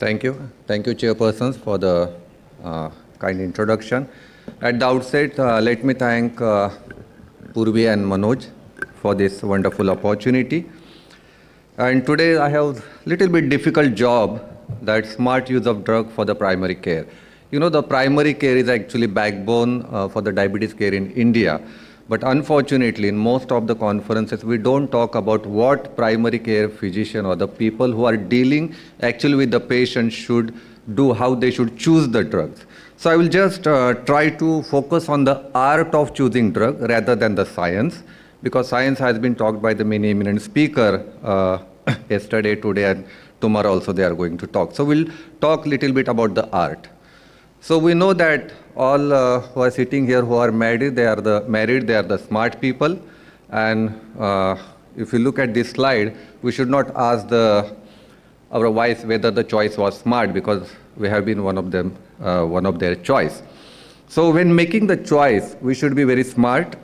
Thank you. Thank you, chairpersons, for the kind introduction. At the outset, let me thank Purvi and Manoj for this wonderful opportunity. And today I have a little bit difficult job, that smart use of drug for the primary care. You know, the primary care is actually backbone for the diabetes care in India. But unfortunately, in most of the conferences, we don't talk about what primary care physician or the people who are dealing actually with the patient should do, how they should choose the drugs. So I will just try to focus on the art of choosing drug rather than the science, because science has been talked by the many eminent speaker yesterday, today, and tomorrow also they are going to talk. So we'll talk a little bit about the art. So we know that all who are sitting here who are married, they are the smart people. And if you look at this slide, we should not ask our wives whether the choice was smart, because we have been one of them, one of their choice. So when making the choice, we should be very smart.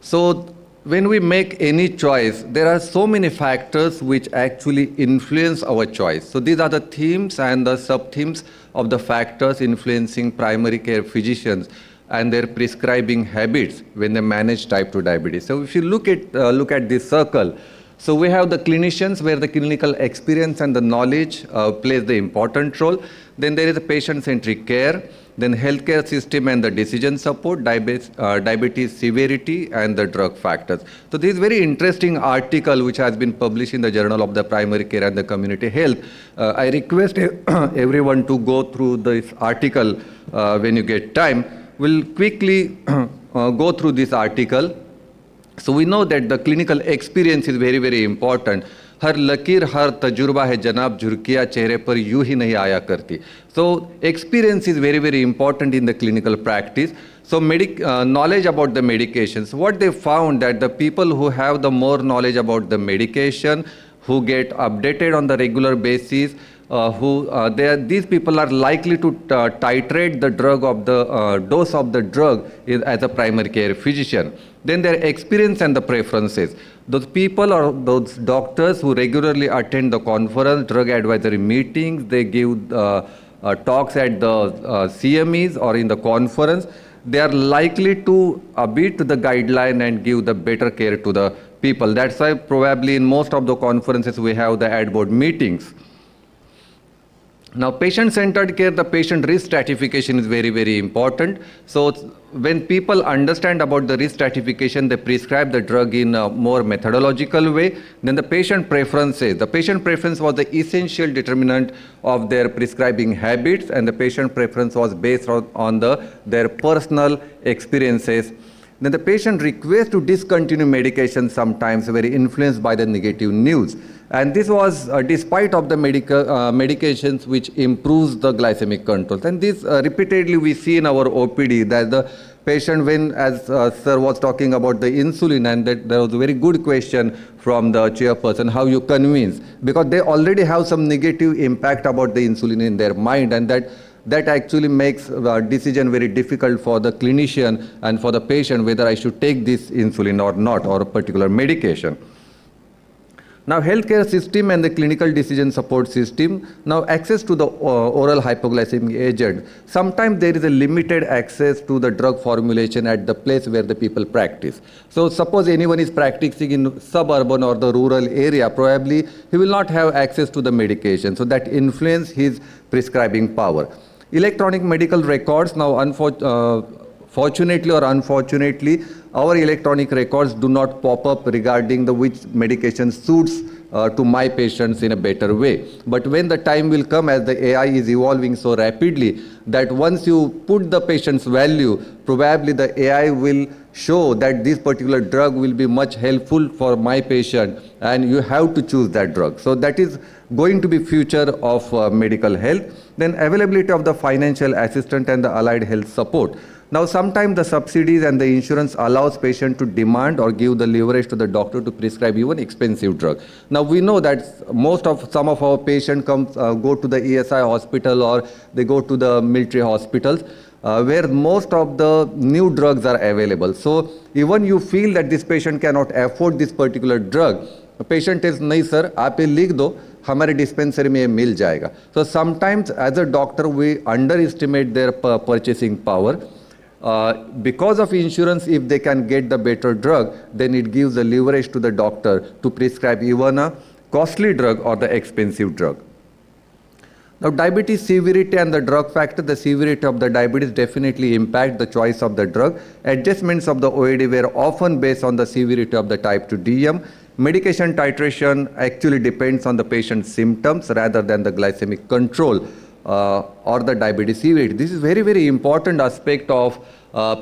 So when we make any choice, there are so many factors which actually influence our choice. So these are the themes and the sub-themes of the factors influencing primary care physicians and their prescribing habits when they manage type 2 diabetes. So if you look at this circle, so we have the clinicians, where the clinical experience and the knowledge plays the important role. Then there is a patient-centric care, then healthcare system and the decision support, diabetes severity, and the drug factors. So this is very interesting article which has been published in the Journal of the Primary Care and the Community Health. I request everyone to go through this article when you get time. We'll quickly go through this article. So we know that the clinical experience is very, very important. हर लकीर हर तजुर्बा है जनाब झुर्किया चेहरे पर यूं ही नहीं आया करती. So experience is very, very important in the clinical practice. So knowledge about the medications. What they found that the people who have the more knowledge about the medication, who get updated on the regular basis, these people are likely to titrate the drug of the dose of the drug as a primary care physician. Then their experience and the preferences. Those people or those doctors who regularly attend the conference, drug advisory meetings, they give talks at the CMEs or in the conference, they are likely to beat the guideline and give the better care to the people. That's why probably in most of the conferences we have the ad board meetings. Now, patient-centered care, the patient risk stratification is very, very important. So when people understand about the risk stratification, they prescribe the drug in a more methodological way. Then the patient preferences. The patient preference was the essential determinant of their prescribing habits, and the patient preference was based on their personal experiences. Then the patient request to discontinue medication sometimes very influenced by the negative news. And this was despite of the medications which improves the glycemic control. And this repeatedly we see in our OPD, that the patient, when, as sir was talking about the insulin, and that there was a very good question from the chairperson, how you convince, because they already have some negative impact about the insulin in their mind, and that actually makes the decision very difficult for the clinician and for the patient whether I should take this insulin or not, or a particular medication. Now, healthcare system and the clinical decision support system. Now, access to the oral hypoglycemic agent. Sometimes there is a limited access to the drug formulation at the place where the people practice. So suppose anyone is practicing in suburban or the rural area, probably he will not have access to the medication. So that influences his prescribing power. Electronic medical records. Now, fortunately or unfortunately, our electronic records do not pop up regarding which medication suits to my patients in a better way. But when the time will come, as the AI is evolving so rapidly, that once you put the patient's value, probably the AI will show that this particular drug will be much helpful for my patient, and you have to choose that drug. So that is going to be future of medical health. Then availability of the financial assistance and the allied health support. Now, sometimes the subsidies and the insurance allows patient to demand or give the leverage to the doctor to prescribe even expensive drug. Now, we know that some of our patients go to the ESI hospital, or they go to the military hospitals, where most of the new drugs are available. So even you feel that this patient cannot afford this particular drug, the patient says, "नहीं sir, आप ये लिख दो, हमारे dispensary में ये मिल जाएगा. So sometimes as a doctor we underestimate their purchasing power. Because of insurance, if they can get the better drug, then it gives the leverage to the doctor to prescribe even a costly drug or the expensive drug. Now, diabetes severity and the drug factor, the severity of the diabetes definitely impact the choice of the drug. Adjustments of the OAD were often based on the severity of the type 2 DM. Medication titration actually depends on the patient's symptoms rather than the glycemic control or the diabetes severity. This is very, very important aspect of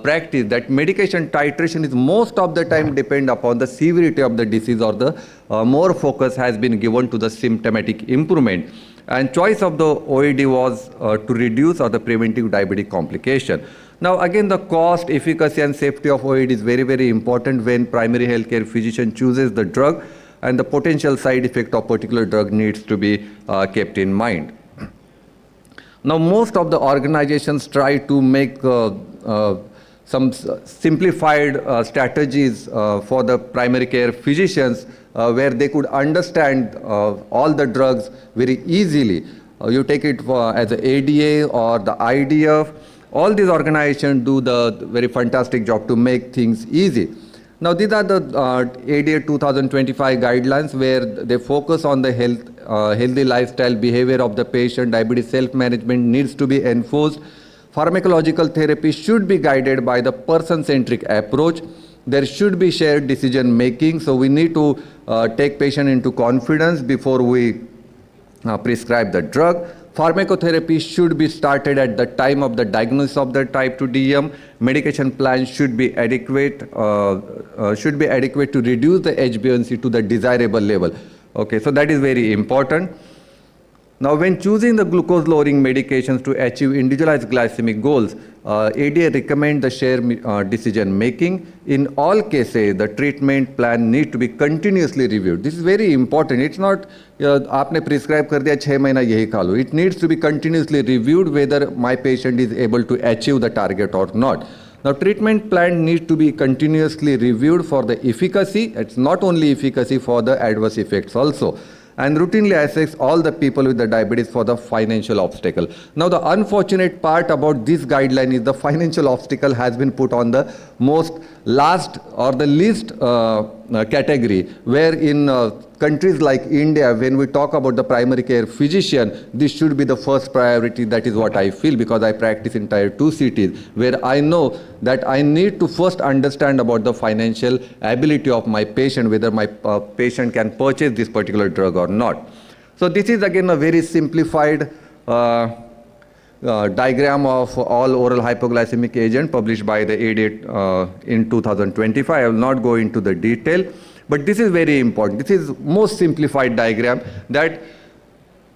practice, that medication titration is most of the time depend upon the severity of the disease, or the more focus has been given to the symptomatic improvement. And choice of the OAD was to reduce or the preventive diabetic complication. Now again, the cost, efficacy and safety of OAD is very, very important when primary healthcare physician chooses the drug, and the potential side effect of particular drug needs to be kept in mind. Now most of the organizations try to make some simplified strategies for the primary care physicians where they could understand all the drugs very easily. You take it as an ADA or the IDF. All these organizations do the very fantastic job to make things easy. Now these are the ADA 2025 guidelines where they focus on the healthy lifestyle behavior of the patient. Diabetes self-management needs to be enforced. Pharmacological therapy should be guided by the person-centric approach. There should be shared decision making, so we need to take patient into confidence before we prescribe the drug. Pharmacotherapy should be started at the time of the diagnosis of the type 2 DM. Medication plan should be adequate to reduce the HbA1c to the desirable level. Okay, so that is very important. Now, when choosing the glucose lowering medications to achieve individualized glycemic goals, ADA recommend the shared decision making. In all cases, the treatment plan need to be continuously reviewed. This is very important. It's not आपने prescribe कर दिया 6 महीना यही खा लो. It needs to be continuously reviewed whether my patient is able to achieve the target or not. Now, treatment plan needs to be continuously reviewed for the efficacy. It's not only efficacy, for the adverse effects also. And routinely assess all the people with the diabetes for the financial obstacle. Now the unfortunate part about this guideline is the financial obstacle has been put on the most last or the least category, where in countries like India, when we talk about the primary care physician, this should be the first priority. That is what I feel, because I practice in tier 2 cities, where I know that I need to first understand about the financial ability of my patient, whether my patient can purchase this particular drug or not. So this is again a very simplified diagram of all oral hypoglycemic agent published by the ADA in 2025. I will not go into the detail, but this is very important. This is most simplified diagram, that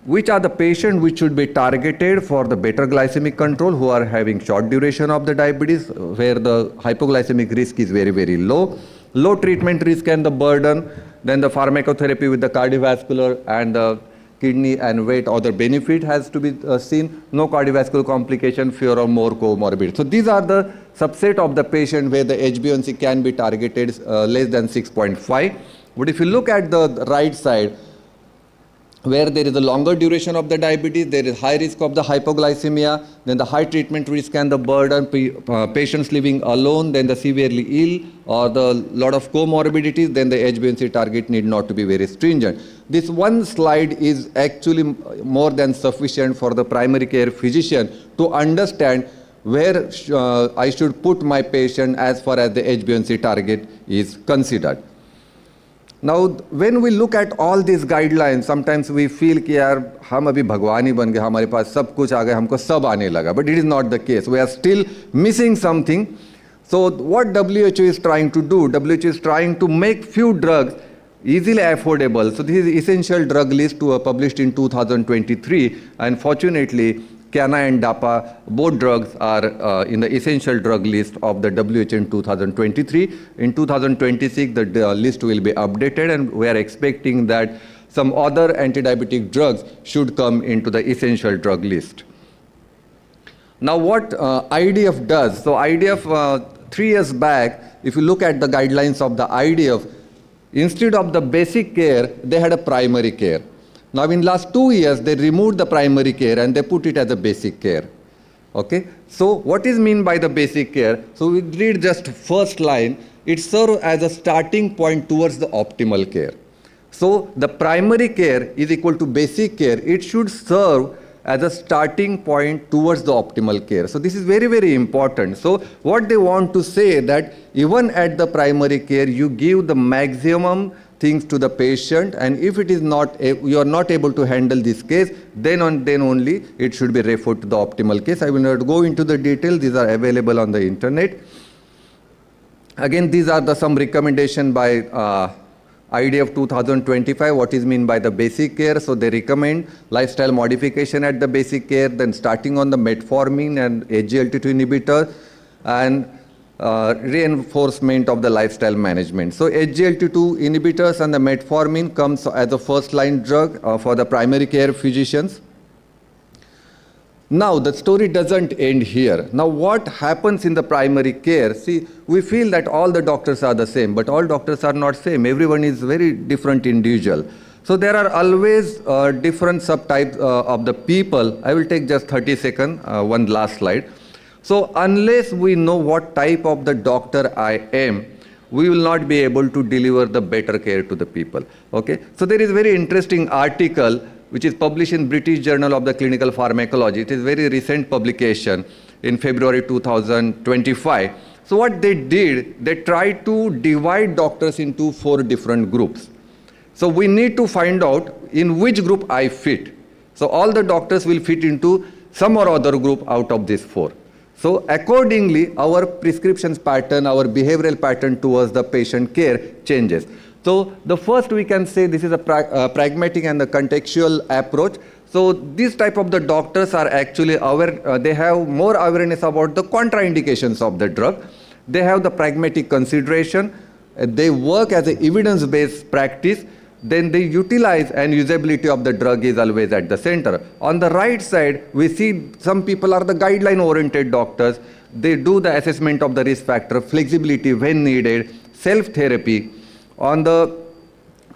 which are the patients which should be targeted for the better glycemic control, who are having short duration of the diabetes, where the hypoglycemic risk is very, very low treatment risk and the burden, then the pharmacotherapy with the cardiovascular and the kidney and weight other benefit has to be seen, no cardiovascular complication, fewer or more comorbid. So these are the subset of the patient where the HbA1c can be targeted less than 6.5. But if you look at the right side, where there is a longer duration of the diabetes, there is high risk of the hypoglycemia, then the high treatment risk and the burden, patients living alone, then the severely ill or the lot of comorbidities, then the HbA1c target need not to be very stringent. This one slide is actually more than sufficient for the primary care physician to understand where I should put my patient as far as the HbA1c target is considered. Now, when we look at all these guidelines, sometimes we feel कि यार हम अभी भगवान ही बन गए, हमारे पास सब कुछ आ गया, हमको सब आने लगा. But it is not the case. We are still missing something. So what WHO is trying to do? WHO is trying to make few drugs easily affordable. So this is essential drug list published in 2023, and fortunately, Cana and DAPA, both drugs are in the essential drug list of the WHO in 2023. In 2026, the list will be updated, and we are expecting that some other anti-diabetic drugs should come into the essential drug list. Now what IDF does, so IDF 3 years back, if you look at the guidelines of the IDF, instead of the basic care, they had a primary care. Now in last 2 years, they removed the primary care and they put it as a basic care. Okay, so what is mean by the basic care? So we read just first line, it serves as a starting point towards the optimal care. So the primary care is equal to basic care. It should serve as a starting point towards the optimal care. So this is very, very important. So what they want to say that even at the primary care, you give the maximum things to the patient, and if it is not, you are not able to handle this case, then only it should be referred to the optimal case. I will not go into the detail. These are available on the internet. Again, these are some recommendation by IDF 2025, what is mean by the basic care. So they recommend lifestyle modification at the basic care, then starting on the metformin and SGLT2 inhibitor, and reinforcement of the lifestyle management. So SGLT2 inhibitors and the metformin comes as a first line drug for the primary care physicians. Now the story doesn't end here. Now what happens in the primary care? See, we feel that all the doctors are the same, but all doctors are not same. Everyone is very different individual. So there are always different subtypes of the people. I will take just 30 seconds, one last slide. So unless we know what type of the doctor I am, we will not be able to deliver the better care to the people. Okay? So there is a very interesting article which is published in British Journal of the Clinical Pharmacology. It is a very recent publication in February 2025. So what they did, they tried to divide doctors into 4 different groups. So we need to find out in which group I fit. So all the doctors will fit into some or other group out of these 4. So accordingly, our prescriptions pattern, our behavioral pattern towards the patient care changes. So the first we can say this is a pragmatic and the contextual approach. So this type of the doctors are actually aware, they have more awareness about the contraindications of the drug. They have the pragmatic consideration. They work as an evidence-based practice. Then the utilize and usability of the drug is always at the center. On the right side, we see some people are the guideline-oriented doctors. They do the assessment of the risk factor, flexibility when needed, self-therapy. On the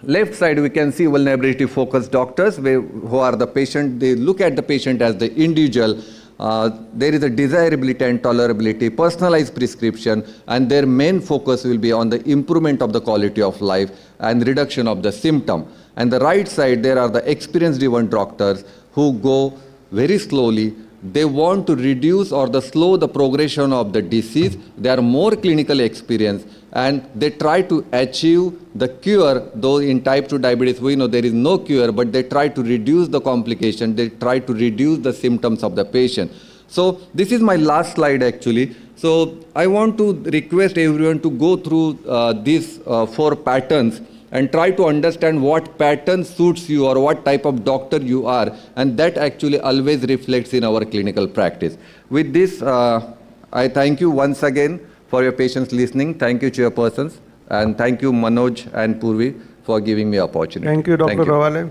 left side, we can see vulnerability-focused doctors who are the patient. They look at the patient as the individual. There is a desirability and tolerability, personalized prescription, and their main focus will be on the improvement of the quality of life and reduction of the symptom. And the right side, there are the experience-driven doctors who go very slowly. They want to reduce or slow the progression of the disease. They are more clinical experienced, and they try to achieve the cure. Though in type 2 diabetes, we know there is no cure, but they try to reduce the complication. They try to reduce the symptoms of the patient. So this is my last slide actually. So I want to request everyone to go through these 4 patterns and try to understand what pattern suits you or what type of doctor you are, and that actually always reflects in our clinical practice. With this, I thank you once again for your patience listening. Thank you, chairpersons, and thank you, Manoj and Purvi, for giving me opportunity. Thank you, Dr. Revale.